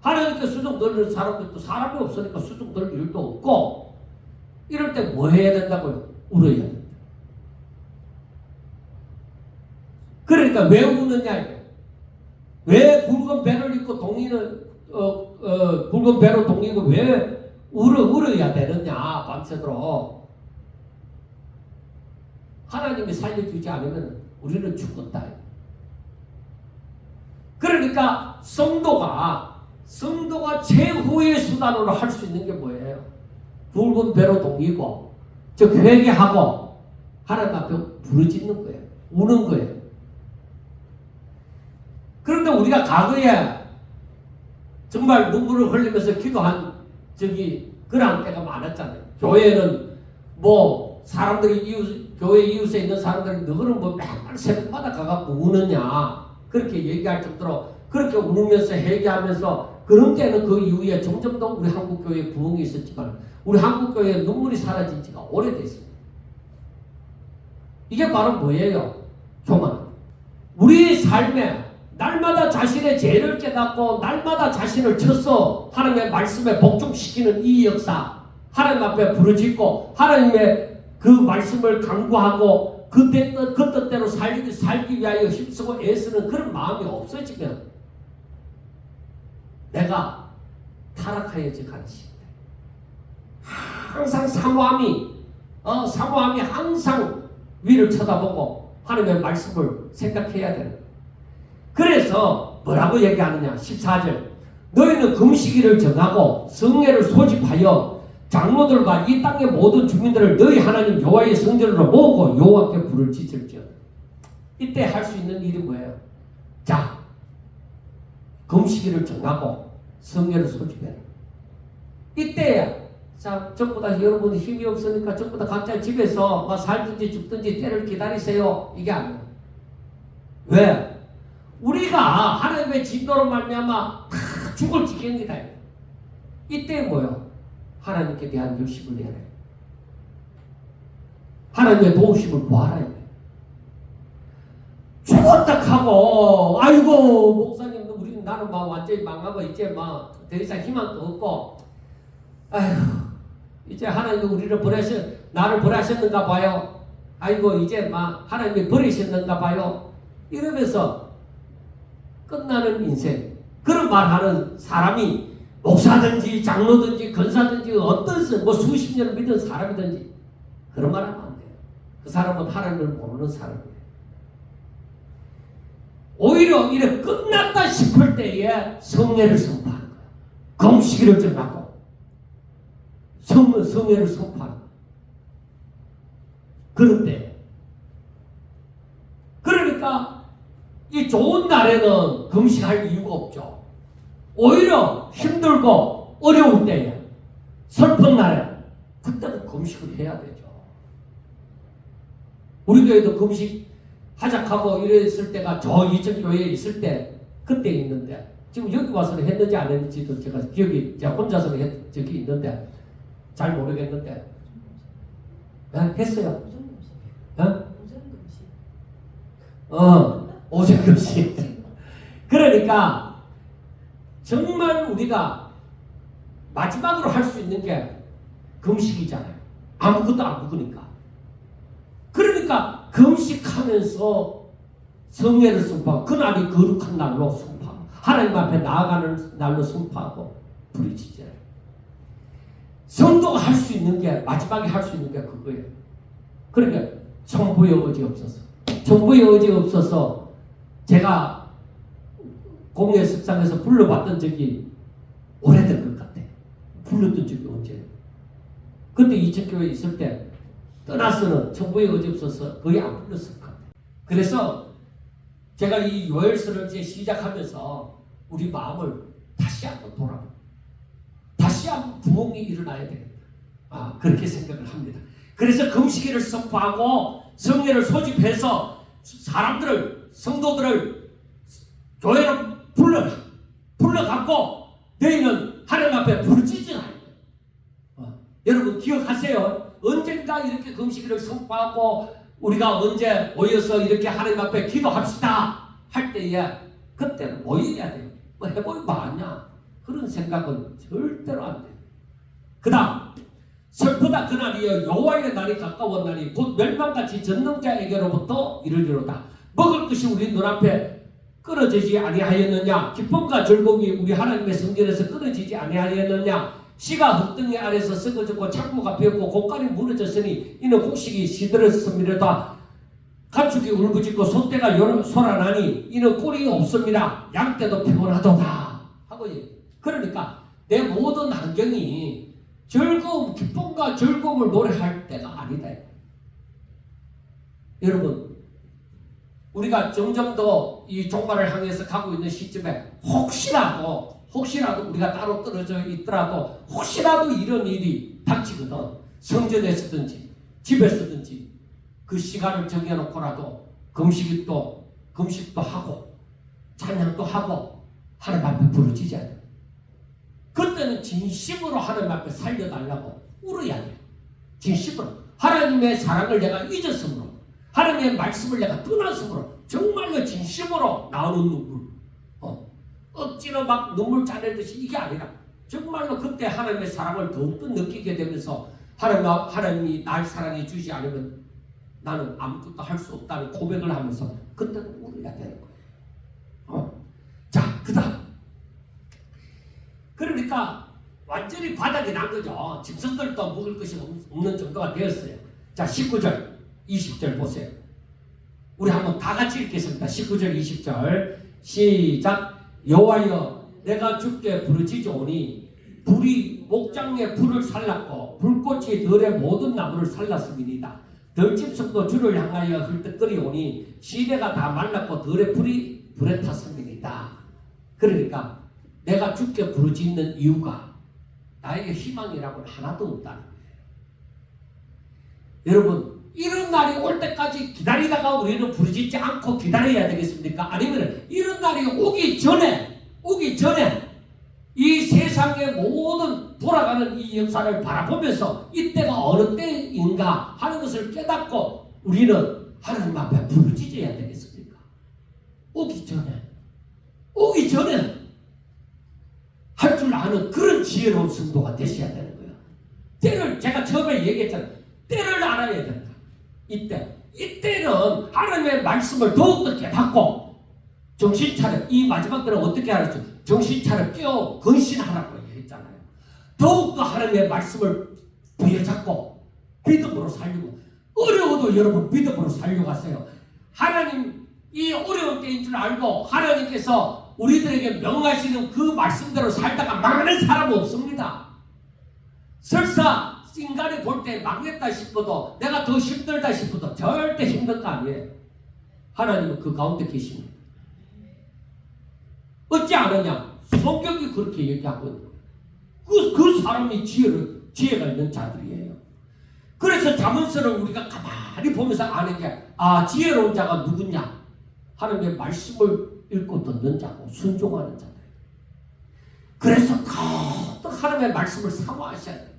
하나님께 수종 드는 사람들도 사람이 없으니까 수종 들 일도 없고 이럴 때 뭐 해야 된다고요? 울어야 된다. 그러니까 왜 우느냐 이게. 왜 굵은 배를 입고 굵은 배로 동이고 왜 울어야 되느냐 밤새도록. 하나님이 살려주지 않으면 우리는 죽었다. 그러니까 성도가 최후의 수단으로 할 수 있는 게 뭐예요? 굵은 배로 동이고 즉 회개하고 하나님 앞에 부르짖는 거예요. 우는 거예요. 그런데 우리가 과거에 정말 눈물을 흘리면서 기도한 그런 때가 많았잖아요. 교회는 뭐 사람들이 교회 이웃에 있는 사람들이 너는 뭐 맨날 새벽마다 가갖고 우느냐 그렇게 얘기할 정도로 그렇게 울면서 회개하면서 그런 때는 그 이후에 점점 더 우리 한국교회에 부흥이 있었지만 우리 한국교회에 눈물이 사라진 지가 오래됐습니다. 이게 바로 뭐예요? 교만. 우리 삶에 날마다 자신의 죄를 깨닫고 날마다 자신을 쳐서 하나님의 말씀에 복종시키는 이 역사, 하나님 앞에 부르짖고 하나님의 그 말씀을 강구하고 그 뜻대로 살기 위하여 힘쓰고 애쓰는 그런 마음이 없어지면 내가 타락하여져 가는 시기다. 항상 사모함이 항상 위를 쳐다보고 하나님의 말씀을 생각해야 되는 거예요. 그래서 뭐라고 얘기하느냐 14절 너희는 금식일을 정하고 성례를 소집하여 장로들과 이 땅의 모든 주민들을 너희 하나님 여호와의 성전으로 모으고 여호와께 불을 지질지어다. 이때 할 수 있는 일이 뭐예요? 자, 금식일을 정하고 성례를 소집해라. 이때야 자, 전부 다 여러분 힘이 없으니까 전부 다 각자 집에서 뭐 살든지 죽든지 때를 기다리세요. 이게 아니에요. 왜? 우리가 하나님의 진노로 말미암아 다 죽을 지경이다. 이때 뭐요? 하나님께 대한 열심을 내야 돼. 하나님의 도우심을 구하라. 죽었다 하고 아이고 목사님 우리는 나는 막 완전히 망하고 이제 막 더 이상 희망도 없고 아이고 이제 하나님이 나를 버리셨는가 봐요. 아이고 이제 막 하나님이 버리셨는가 봐요. 이러면서 끝나는 인생 그런 말하는 사람이 목사든지 장로든지 권사든지 어떤 뭐 수십 년을 믿은 사람이든지 그런 말 하면 안 돼요. 그 사람은 하나님을 모르는 사람이에요. 오히려 이래 끝났다 싶을 때에 성례를 선포하는 거예요. 금식일을 정하고 성례를 선포하는 거예요. 그런 때 그러니까 이 좋은 날에는 금식할 이유가 없죠. 오히려 힘들고 어려울 때에 슬픈 날에 그때는 금식을 해야 되죠. 우리 교회도 금식 하작하고 이랬을 때가 저 이천 교회에 있을 때 그때 있는데 지금 여기 와서는 했는지 안 했는지도 제가 기억이 제가 혼자서는 저기 있는데 잘 모르겠는데 했어요. 오전금식. 그러니까 정말 우리가 마지막으로 할 수 있는 게 금식이잖아요. 아무것도 안 먹으니까. 그러니까 금식하면서 성례를 선포하고 그날이 거룩한 날로 선포하고 하나님 앞에 나아가는 날로 선포하고 부르짖어요. 성도가 할 수 있는 게 마지막에 할 수 있는 게 그거예요. 그러니까 정보의 의지 없어서 정보의 의지 없어서 제가 공예 석상에서 불러봤던 적이 오래된 것 같아요. 불렀던 적이 언제예요? 그때 이천교회에 있을 때 떠나서는 정보의 의지 없어서 거의 안 불렀을 것 같아요. 그래서 제가 이 요엘서를 이제 시작하면서 우리 마음을 다시 한번 돌아보고 다시 한번 부흥이 일어나야 되겠다. 그렇게 생각을 합니다. 그래서 금식일을 선포하고 성례를 소집해서 사람들을 성도들을 교회로 불러갖고 너희는 하나님 앞에 부르짖으라. 여러분 기억하세요. 언젠가 이렇게 금식일을 선포하고 우리가 언제 모여서 이렇게 하나님 앞에 기도합시다 할 때에 그때 모여야 돼요. 뭐 해보면 뭐하냐 그런 생각은 절대로 안 돼요. 그 다음 슬프다 그날이여 여호와의 날이 가까운 날이 곧 멸망같이 전능자에게로부터 이르리로다. 먹을 것이 우리 눈앞에 끊어지지 아니하였느냐. 기쁨과 즐거움이 우리 하나님의 성전에서 끊어지지 아니하였느냐. 씨가 흙등이 아래서 썩어졌고 창고가 비었고 곡간이 무너졌으니 이는 곡식이 시들었습니다. 가축이 울부짖고 소떼가 소란하니 이는 꼴이 없습니다. 양떼도 피곤하도다 하고. 그러니까 내 모든 환경이 즐거움, 기쁨과 즐거움을 노래할 때가 아니다. 여러분, 우리가 점점 더 이 종말을 향해서 가고 있는 시점에 혹시라도 우리가 따로 떨어져 있더라도 혹시라도 이런 일이 닥치거든 성전에서든지 집에서든지 그 시간을 정해놓고라도 금식도 하고 찬양도 하고 하나님 앞에 부르짖어야 돼. 그때는 진심으로 하나님 앞에 살려달라고 울어야 돼. 진심으로 하나님의 사랑을 내가 잊었으므로 하나님의 말씀을 내가 떠났으므로 정말로 진심으로 나오는 눈물, 억지로 막 눈물 짜내듯이 이게 아니라 정말로 그때 하나님의 사랑을 더욱더 느끼게 되면서 하나님이 날 사랑해 주지 않으면 나는 아무것도 할 수 없다는 고백을 하면서 그때는 울어야 되는 거예요. 자, 그다음 그러니까 완전히 바닥이 난 거죠. 짐승들도 먹을 것이 없는 정도가 되었어요. 자, 19절 20절 보세요. 우리 한번 다 같이 읽겠습니다. 19절 20절 시작. 여호와여 내가 주께 부르짖으오니 불이 목장의 불을 살랐고 불꽃이 들의 모든 나무를 살랐음이니이다. 들짐승도 주를 향하여 헐떡거리오니 시내가 다 말랐고 들의 불이 불에 탔음이니이다. 그러니까 내가 주께 부르짖는 이유가 나에게 희망이라고는 하나도 없다는 거예요. 여러분, 이런 날이 올 때까지 기다리다가 우리는 부르짖지 않고 기다려야 되겠습니까? 아니면 이런 날이 오기 전에 이 세상의 모든 돌아가는 이 역사를 바라보면서 이때가 어느 때인가 하는 것을 깨닫고 우리는 하나님 앞에 부르짖어야 되겠습니까? 오기 전에 할 줄 아는 그런 지혜로운 성도가 되셔야 되는 거예요. 때를 제가 처음에 얘기했잖아요. 때를 알아야 된다. 이때는 하나님의 말씀을 더욱더 깨닫고 정신 차려. 이 마지막 때는 어떻게 하랬죠? 정신 차려 깨어 근신하라고 했잖아요. 더욱더 하나님의 말씀을 부여잡고 믿음으로 살려고. 어려워도 여러분 믿음으로 살려가세요. 하나님 이 어려운 때인 줄 알고 하나님께서 우리들에게 명하시는 그 말씀대로 살다가 망하는 사람은 없습니다. 설사 인간이 볼 때 망했다 싶어도 내가 더 힘들다 싶어도 절대 힘든 거 아니에요. 하나님은 그 가운데 계십니다. 어찌 아느냐? 성경이 그렇게 얘기하고 있는 거예요. 그 사람이 지혜가 있는 자들이에요. 그래서 잠언서를 우리가 가만히 보면서 아는 게 지혜로운 자가 누구냐? 하나님의 말씀을 읽고 듣는 자고 순종하는 자들. 그래서 거듭 하나님의 말씀을 사모하셔야 돼요.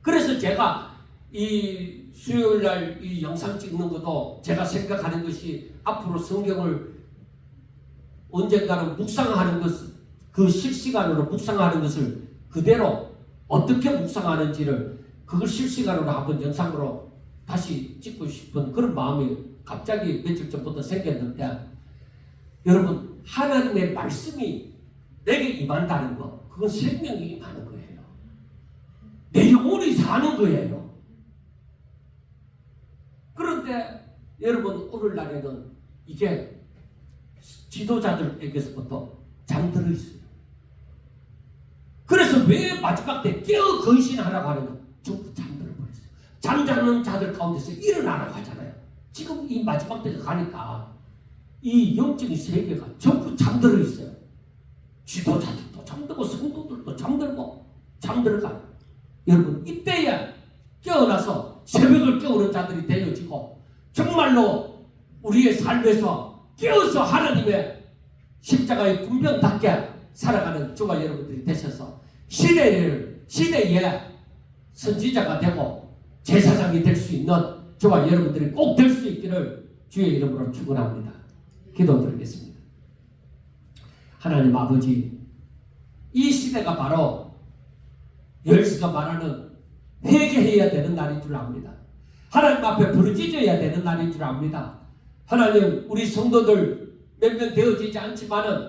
그래서 제가 이 수요일날 이 영상 찍는 것도 제가 생각하는 것이 앞으로 성경을 언젠가는 묵상하는 것을 그 실시간으로 묵상하는 것을 그대로 어떻게 묵상하는지를 그걸 실시간으로 한번 영상으로 다시 찍고 싶은 그런 마음이 갑자기 며칠 전부터 생겼는데 여러분 하나님의 말씀이 내게 임한다는 거 그건 생명이 임하는 거예요. 내 영혼이 사는 거예요. 그런데 여러분 오늘날에는 이게 지도자들에게서부터 잠들어 있어요. 그래서 왜 마지막 때 깨어 건신하라고 하는가? 전부 잠들어 버렸어요. 잠자는 자들 가운데서 일어나라고 하잖아요. 지금 이 마지막 때가 가니까 이 영적인 세계가 전부 잠들어 있어요. 지도자들도 잠들고 성도들도 잠들어가요. 여러분 이때야 깨어나서 새벽을 깨우는 자들이 되어지고 정말로 우리의 삶에서 깨어서 하나님의 십자가의 군병답게 살아가는 저와 여러분들이 되셔서 시대에 선지자가 되고 제사장이 될 수 있는 저와 여러분들이 꼭 될 수 있기를 주의 이름으로 축원합니다. 기도드리겠습니다. 하나님 아버지, 이 시대가 바로 열시가 말하는 회개해야 되는 날인 줄 압니다. 하나님 앞에 부르짖어야 되는 날인 줄 압니다. 하나님, 우리 성도들 몇 명 되어지지 않지만은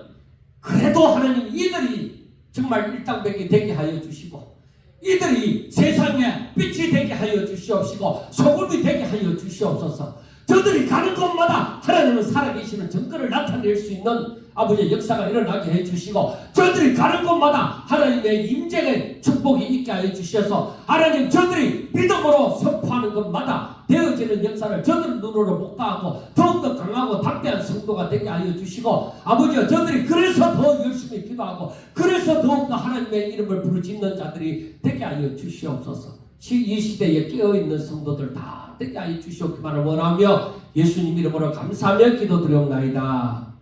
그래도 하나님 이들이 정말 일당백이 되게 하여 주시고 이들이 세상에 빛이 되게 하여 주시옵시고 소금이 되게 하여 주시옵소서. 저들이 가는 곳마다 하나님은 살아계시는 증거를 나타낼 수 있는 아버지의 역사가 일어나게 해주시고 저들이 가는 곳마다 하나님의 임재의 축복이 있게 하여 주셔서 하나님 저들이 믿음으로 선포하는 것마다 되어지는 역사를 저들 눈으로 목도하고 더욱더 강하고 담대한 성도가 되게 하여 주시고 아버지여 저들이 그래서 더 열심히 기도하고 그래서 더욱더 하나님의 이름을 부르짖는 자들이 되게 하여 주시옵소서. 이 시대에 깨어있는 성도들 다 되게 하여 주시옵기만을 원하며 예수님 이름으로 감사하며 기도드리옵나이다.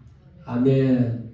아멘.